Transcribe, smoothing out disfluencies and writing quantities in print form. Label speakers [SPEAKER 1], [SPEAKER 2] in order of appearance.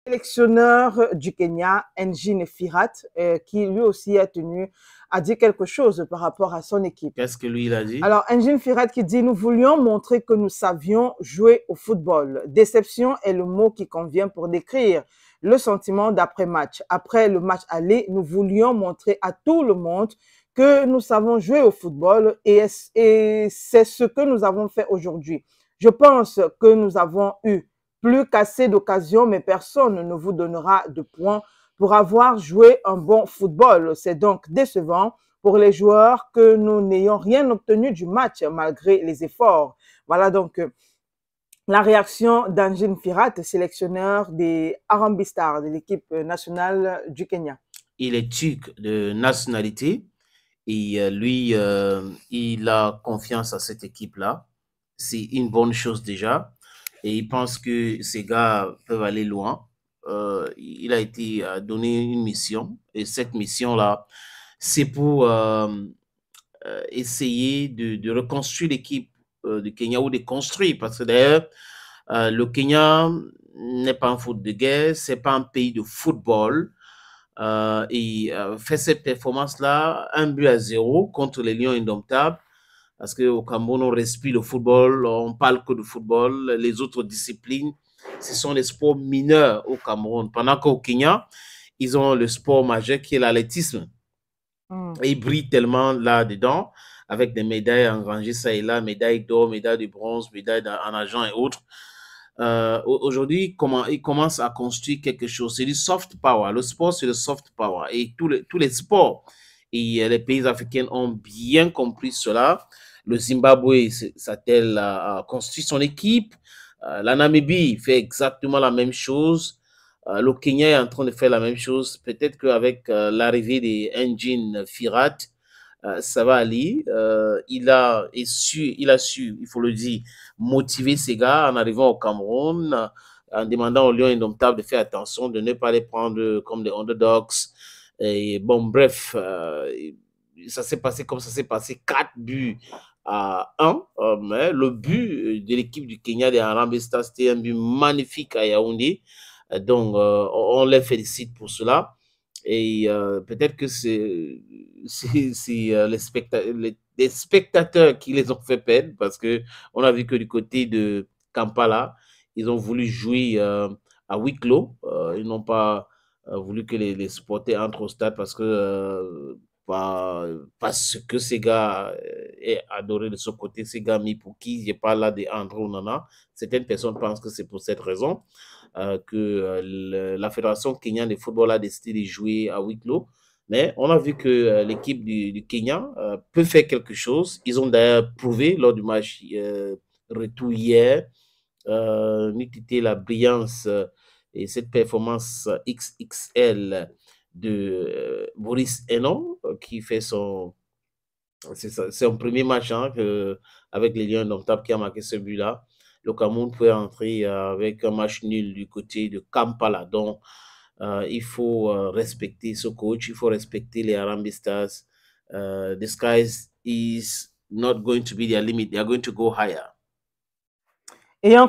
[SPEAKER 1] sélectionneur du Kenya, Engin Firat, qui lui aussi a tenu à dire quelque chose par rapport à son équipe.
[SPEAKER 2] Qu'est-ce que lui, il a dit?
[SPEAKER 1] Alors, Engin Firat qui dit, nous voulions montrer que nous savions jouer au football. Déception est le mot qui convient pour décrire le sentiment d'après-match. Après le match aller, nous voulions montrer à tout le monde que nous savons jouer au football et c'est ce que nous avons fait aujourd'hui. Je pense que nous avons eu plus qu'assez d'occasions, mais personne ne vous donnera de points pour avoir joué un bon football. C'est donc décevant pour les joueurs que nous n'ayons rien obtenu du match malgré les efforts. Voilà donc la réaction d'Engin Firat, sélectionneur des Harambee Stars, de l'équipe nationale du Kenya.
[SPEAKER 2] Il est turc de nationalité et lui, il a confiance à cette équipe-là. C'est une bonne chose déjà. Et il pense que ces gars peuvent aller loin. Il a été donné une mission et cette mission-là, c'est pour essayer de reconstruire l'équipe du Kenya ou de construire parce que d'ailleurs, le Kenya n'est pas un foot de guerre, c'est pas un pays de football. Et fait cette performance-là, 1-0 contre les Lions indomptables. Parce qu'au Cameroun, on respire le football, on parle que de football. Les autres disciplines, ce sont les sports mineurs au Cameroun. Pendant qu'au Kenya, ils ont le sport majeur qui est l'athlétisme. Et ils brillent tellement là-dedans, avec des médailles engrangées ça et là, médailles d'or, médailles de bronze, médailles en argent et autres. Aujourd'hui, ils commencent à construire quelque chose. C'est du soft power. Le sport, c'est le soft power. Et tous les sports et les pays africains ont bien compris cela. Le Zimbabwe s'attelle à construire son équipe. La Namibie fait exactement la même chose. Le Kenya est en train de faire la même chose. Peut-être qu'avec l'arrivée des Engin Firat, ça va aller. Il a su, il faut le dire, motiver ces gars en arrivant au Cameroun, en demandant aux Lions indomptables de faire attention, de ne pas les prendre comme des underdogs. Et bon, bref, ça s'est passé comme ça s'est passé, 4 buts à 1. Mais le but de l'équipe du Kenya des Harambee Stars, c'était un but magnifique à Yaoundé. Donc, on les félicite pour cela. Et peut-être que c'est les spectateurs qui les ont fait perdre parce qu'on a vu que du côté de Kampala, ils ont voulu jouer à huis clos. Ils n'ont pas voulu que les supporters entrent au stade parce que ces gars est adoré de ce côté, ces gars mis pour qui il n'est pas là de André Onana. Certaines personnes pensent que c'est pour cette raison que la Fédération kenyane de football a décidé de jouer à huis clos. Mais on a vu que l'équipe du Kenya peut faire quelque chose. Ils ont d'ailleurs prouvé lors du match retour hier, la brillance et cette performance XXL de Boris Enon qui fait c'est son premier match avec les Lions indomptables qui a marqué ce but-là. Le Cameroun peut entrer avec un match nul du côté de Kampala. Donc, il faut respecter ce coach, il faut respecter les Harambee Stars. The sky is not going to be their limit. They are going to go higher.
[SPEAKER 1] Et on